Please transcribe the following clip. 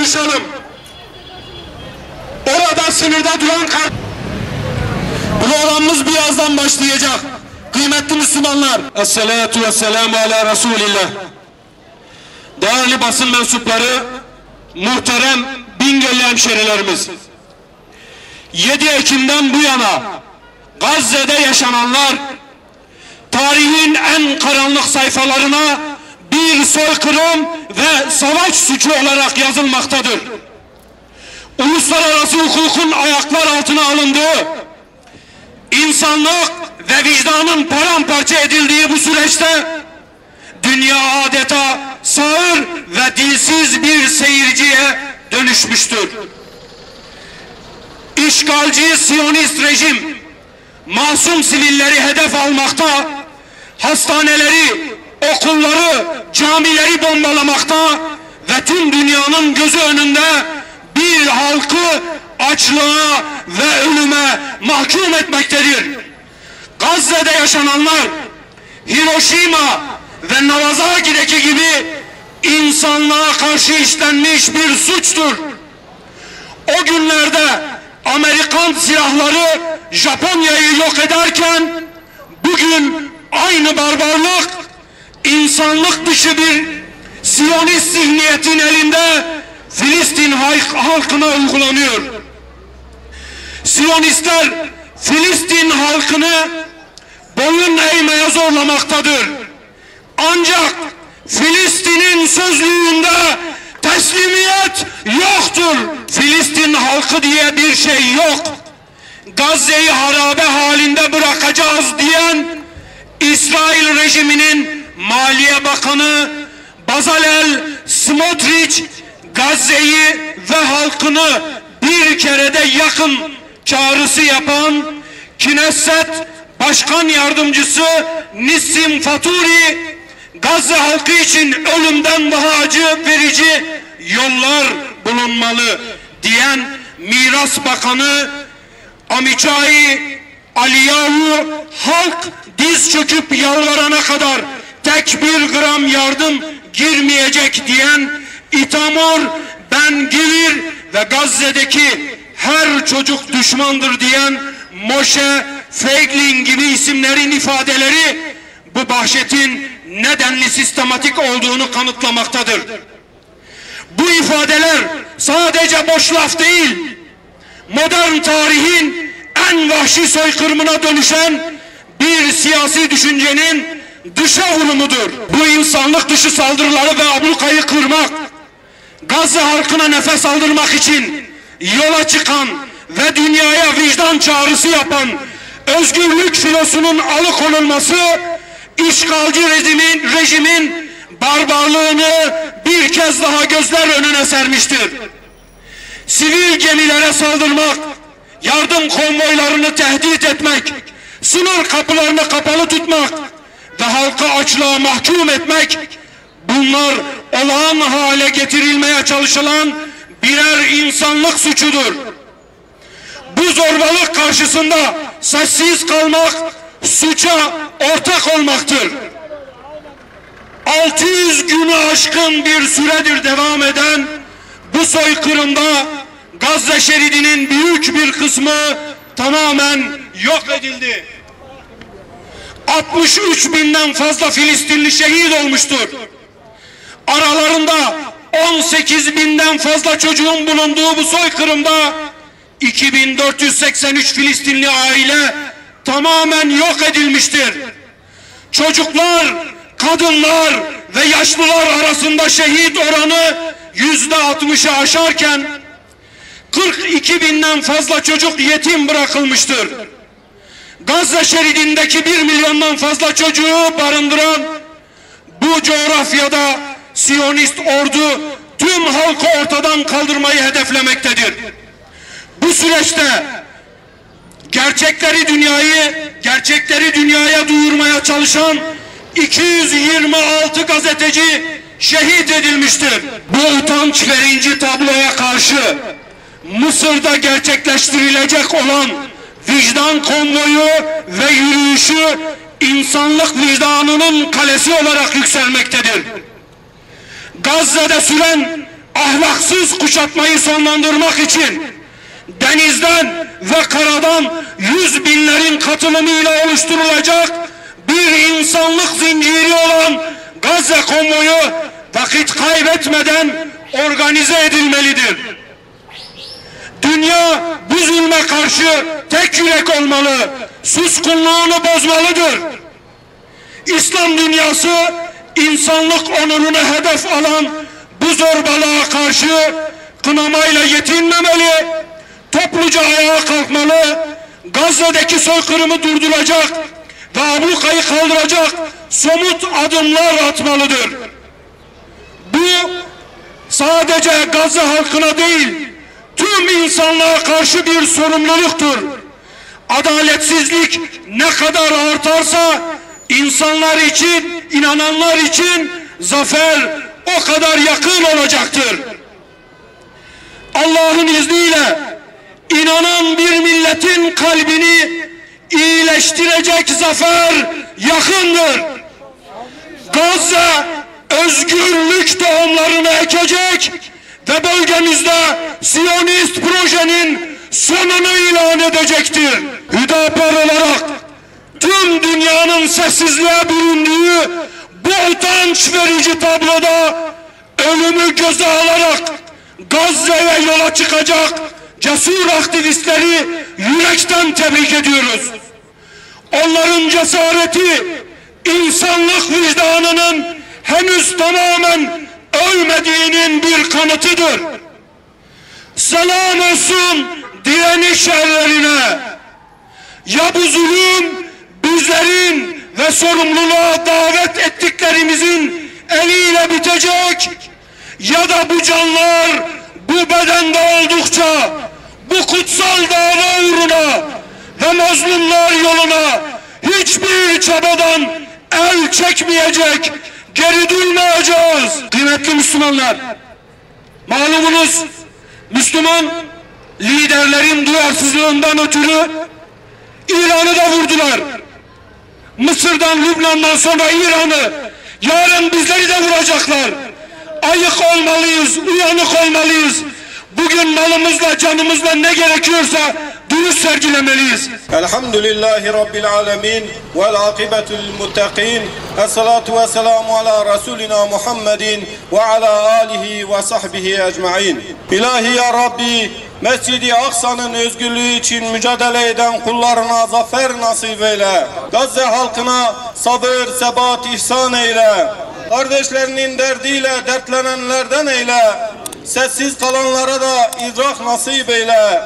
buluşalım. Orada sınırda duran programımız birazdan başlayacak. Kıymetli Müslümanlar, Esselatu vesselamu ala Resulillah. Değerli basın mensupları, muhterem Bingöl'lü hemşerilerimiz, 7 Ekim'den bu yana Gazze'de yaşananlar tarihin en karanlık sayfalarına bir soykırım ve savaş suçu olarak yazılmaktadır. Uluslararası hukukun ayaklar altına alındığı, insanlık ve vicdanın paramparça edildiği bu süreçte dünya adeta sağır ve dilsiz bir seyirciye dönüşmüştür. İşgalci Siyonist rejim masum sivilleri hedef almakta, hastaneleri, okulları, camileri bombalamakta ve tüm dünyanın gözü önünde bir halkı açlığa ve ölüme mahkum etmektedir. Gazze'de yaşananlar Hiroşima ve Nagasaki'deki gibi insanlığa karşı işlenmiş bir suçtur. O günlerde Amerikan silahları Japonya'yı yok ederken bugün aynı barbarlık insanlık dışı bir Siyonist zihniyetin elinde Filistin halkına uygulanıyor. Siyonistler Filistin halkını boyun eğmeye zorlamaktadır. Ancak Filistin'in sözlüğünde teslimiyet yoktur. Filistin halkı diye bir şey yok. Gazze'yi harabe halinde bırakacağız diyen İsrail rejiminin Maliye Bakanı Bezalel Smotrich, Gazze'yi ve halkını bir kerede yakın çağrısı yapan Knesset Başkan Yardımcısı Nissim Faturi, Gazze halkı için ölümden daha acı verici yollar bulunmalı diyen Miras Bakanı Amichai Aliyahu, halk diz çöküp yalvarana kadar tek bir gram yardım girmeyecek diyen Itamar Ben-Gvir ve Gazze'deki her çocuk düşmandır diyen Moshe Feiglin gibi isimlerin ifadeleri bu vahşetin nedenli sistematik olduğunu kanıtlamaktadır. Bu ifadeler sadece boş laf değil, modern tarihin en vahşi soykırımına dönüşen bir siyasi düşüncenin dışa vurumudur. Bu insanlık dışı saldırıları ve ablukayı kırmak, Gazze halkına nefes aldırmak için yola çıkan ve dünyaya vicdan çağrısı yapan özgürlük filosunun alıkonulması, işgalci rejimin barbarlığını bir kez daha gözler önüne sermiştir. Sivil gemilere saldırmak, yardım konvoylarını tehdit etmek, sınır kapılarını kapalı tutmak ve halkı açlığa mahkum etmek, bunlar olağan hale getirilmeye çalışılan birer insanlık suçudur. Bu zorbalık karşısında sessiz kalmak, suça ortak olmaktır. 600 günü aşkın bir süredir devam eden bu soykırımda Gazze şeridinin büyük bir kısmı tamamen yok edildi. 63 binden fazla Filistinli şehit olmuştur. Aralarında 18 binden fazla çocuğun bulunduğu bu soykırımda 2483 Filistinli aile tamamen yok edilmiştir. Çocuklar, kadınlar ve yaşlılar arasında şehit oranı %60'ı aşarken 42 binden fazla çocuk yetim bırakılmıştır. Gazze şeridindeki 1 milyondan fazla çocuğu barındıran bu coğrafyada Siyonist ordu tüm halkı ortadan kaldırmayı hedeflemektedir. Bu süreçte gerçekleri dünyaya duyurmaya çalışan 226 gazeteci şehit edilmiştir. Bu utanç verici tabloya karşı Mısır'da gerçekleştirilecek olan vicdan konvoyu ve yürüyüşü insanlık vicdanının kalesi olarak yükselmektedir. Gazze'de süren ahlaksız kuşatmayı sonlandırmak için denizden ve karadan yüz binlerin katılımıyla oluşturulacak bir insanlık zinciri olan Gazze konvoyu vakit kaybetmeden organize edilmelidir. Dünya bu zulme karşı tek yürek olmalı, suskunluğunu bozmalıdır. İslam dünyası insanlık onurunu hedef alan bu zorbalığa karşı kınamayla yetinmemeli, topluca ayağa kalkmalı, Gazze'deki soykırımı durduracak ve ablukayı kaldıracak somut adımlar atmalıdır. Bu sadece Gazze halkına değil, tüm insanlığa karşı bir sorumluluktur. Adaletsizlik ne kadar artarsa insanlar için, inananlar için zafer o kadar yakın olacaktır. Allah'ın izniyle inanan bir milletin kalbini iyileştirecek zafer yakındır. Gazze özgürlük tohumlarını ekecek ve bölgemizde Siyonist projenin sonunu ilan edecektir. Hüdapar olarak tüm dünyanın sessizliğe büründüğü bu utanç verici tabloda ölümü göze alarak Gazze'ye yola çıkacak cesur aktivistleri yürekten tebrik ediyoruz. Onların cesareti insanlık vicdanının henüz tamamen ölmediğinin bir kanıtıdır. Selam olsun direniş erlerine. Ya bu zulüm bizlerin ve sorumluluğa davet ettiklerimizin eliyle bitecek ya da bu canlar bu bedende oldukça bu kutsal dava uğruna ve mazlumlar yoluna hiçbir çabadan el çekmeyecek, geri durmayacağız. Kıymetli Müslümanlar, malumunuz Müslüman liderlerin duyarsızlığından ötürü İran'ı da vurdular. Mısır'dan, Lübnan'dan sonra İran'ı, yarın bizleri de vuracaklar. Ayık olmalıyız, uyanık olmalıyız. Bugün malımızla, canımızla ne gerekiyorsa duruş sergilemeliyiz. Elhamdülillahi Rabbil alemin vel akibetul muttaqin. Esselatu ve selamu ala Resulina Muhammedin ve ala alihi ve sahbihi ecmain. İlahi ya Rabbi, Mescid-i Aksa'nın özgürlüğü için mücadele eden kullarına zafer nasip eyle. Gazze halkına sabır, sebat ihsan eyle. Kardeşlerinin derdiyle dertlenenlerden eyle. Sessiz kalanlara da idrak nasip eyle.